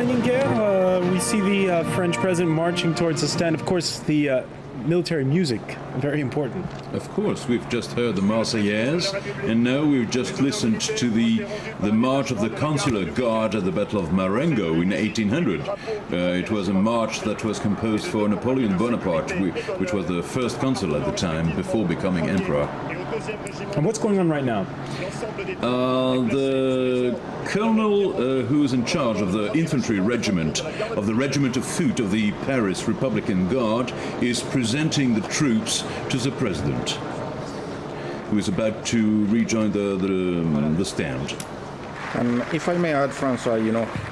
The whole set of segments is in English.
Laurent we see the French president marching towards the stand. Of course, the military music, very important. Of course, we've just heard the Marseillaise, and now we've just listened to the march of the Consular Guard at the Battle of Marengo in 1800. It was a march that was composed for Napoleon Bonaparte, which was the first consul at the time, before becoming emperor. And what's going on right now? The colonel who's in charge of the infantry regiment, of the regiment of foot of the Paris Republican Guard, is presenting the troops to the president, who is about to rejoin the stand. If I may add, Francois,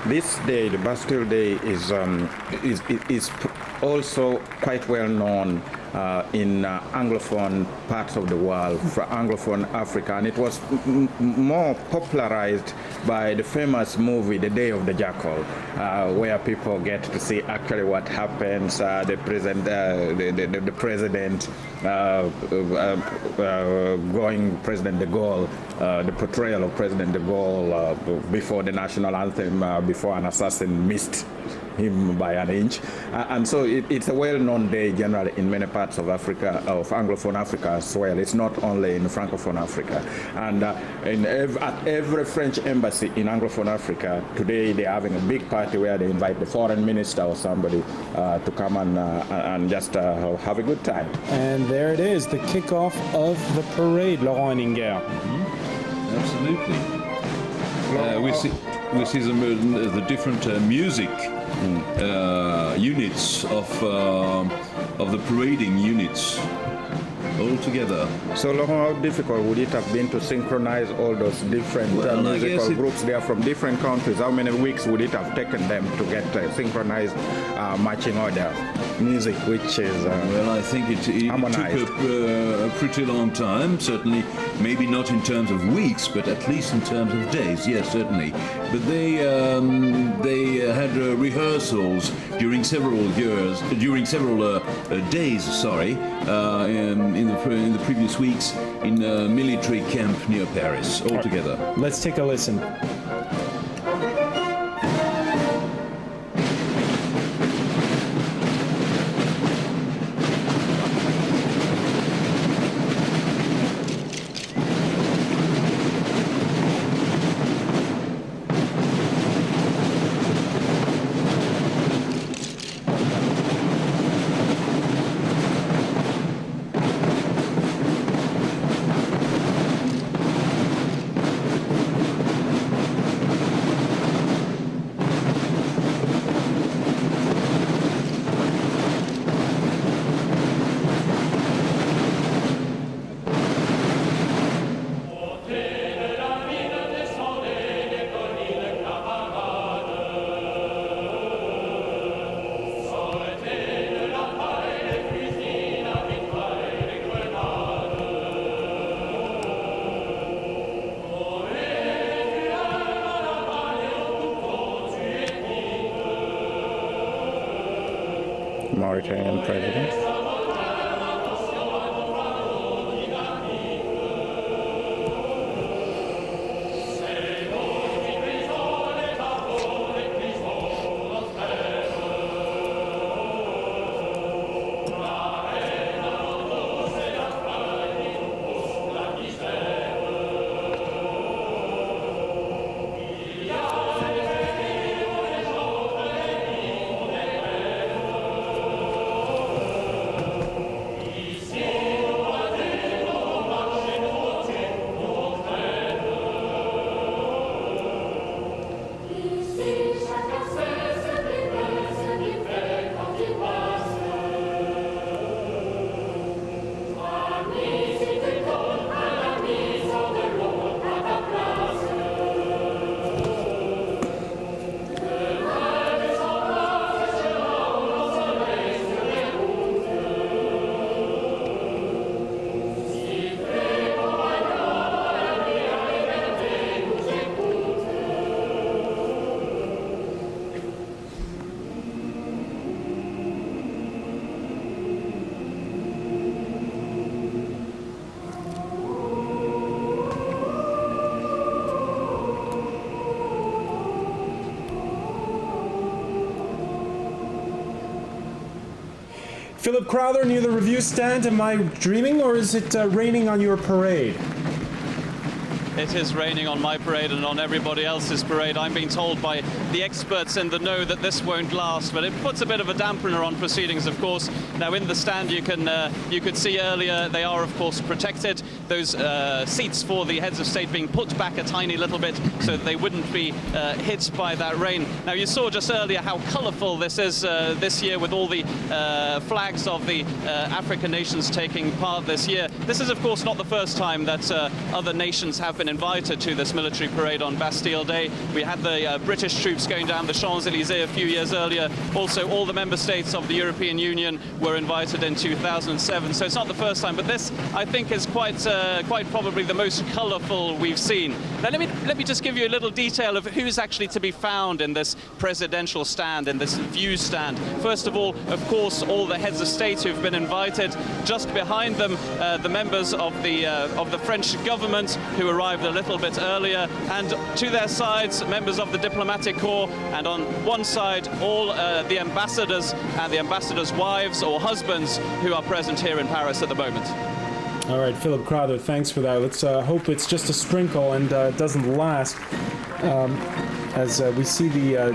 this day, the Bastille Day, is also quite well known in Anglophone parts of the world, for Anglophone Africa, and it was more popularized by the famous movie The Day of the Jackal, where people get to see actually what happens. The president going President de Gaulle, the portrayal of President de Gaulle before the national anthem, before an assassin missed him by an inch, and so it's a well-known day generally in many parts of Africa, of Anglophone Africa as well. It's not only in Francophone Africa, and at every French embassy in Anglophone Africa today they're having a big party where they invite the foreign minister or somebody to come and just have a good time. And there it is, the kickoff of the parade, Laurent Henninger. Absolutely. We see the different music units of the parading units all together. So, Laurent, how difficult would it have been to synchronize all those different musical groups? They are from different countries. How many weeks would it have taken them to get synchronized marching order music, which is well, I think it took a pretty long time, certainly, maybe not in terms of weeks, but at least in terms of days, yes, certainly. But they had rehearsals during several days, in the previous weeks in a military camp near Paris, all together. Let's take a listen. Mauritanian president. Philip Crowther near the review stand. Am I dreaming, or is it raining on your parade? It is raining on my parade and on everybody else's parade. I'm being told by the experts in the know that this won't last, but it puts a bit of a dampener on proceedings, of course. Now, in the stand, you could see earlier, they are, of course, protected. Those seats for the heads of state being put back a tiny little bit so that they wouldn't be hit by that rain. Now, you saw just earlier how colourful this is this year, with all the flags of the African nations taking part this year. This is, of course, not the first time that other nations have been invited to this military parade on Bastille Day. We had the British troops going down the Champs-Élysées a few years earlier. Also, all the member states of the European Union were invited in 2007. So it's not the first time, but this, I think, is quite probably the most colourful we've seen. Now, let me just give you a little detail of who's actually to be found in this presidential stand, in this view stand. First of all, of course, all the heads of state who've been invited. Just behind them, the members of the French government who arrived a little bit earlier, and to their sides, members of the diplomatic corps, and on one side, all the ambassadors and the ambassadors' wives or husbands who are present here in Paris at the moment. All right, Philip Crowther, thanks for that. Let's hope it's just a sprinkle and doesn't last. As we see the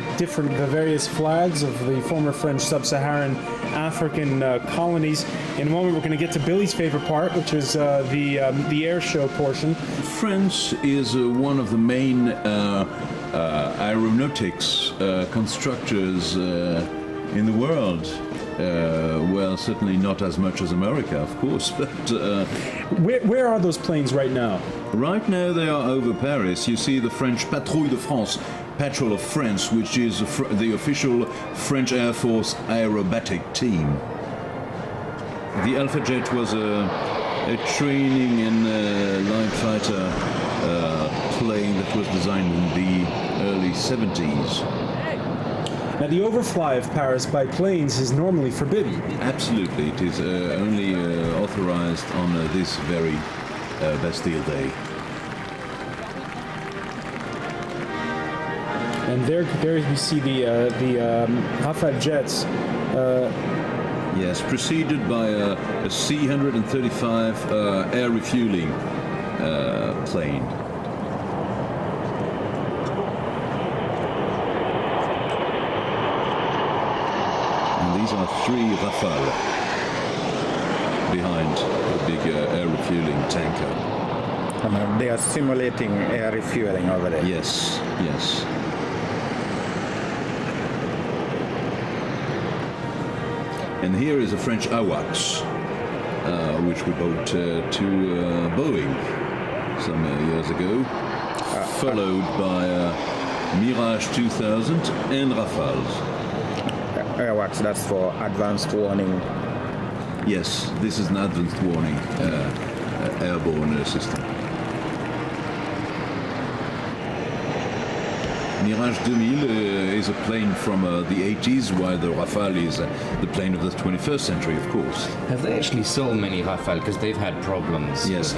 various flags of the former French sub-Saharan African colonies. In a moment, we're going to get to Billy's favorite part, which is the air show portion. France is one of the main aeronautics constructors in the world. Well, certainly not as much as America, of course, but... Where are those planes right now? Right now they are over Paris. You see the French Patrouille de France, Patrol of France, which is the official French Air Force aerobatic team. The Alpha Jet was a training and light fighter plane that was designed in the early 70s. Now, the overfly of Paris by planes is normally forbidden. Absolutely. It is only authorized on this very Bastille Day. And there you see the Rafale jets. Yes, preceded by a C-135 air refueling plane. And these are 3 Rafale behind the big air refueling tanker. They are simulating air refueling over there. Yes, yes. And here is a French AWACS, which we bought to Boeing some years ago, followed by Mirage 2000 and Rafales. AWACS, that's for advanced warning. Yes, this is an advanced warning airborne system. Mirage 2000 is a plane from the 80s, while the Rafale is the plane of the 21st century, of course. Have they actually sold many Rafale? Because they've had problems. Yes.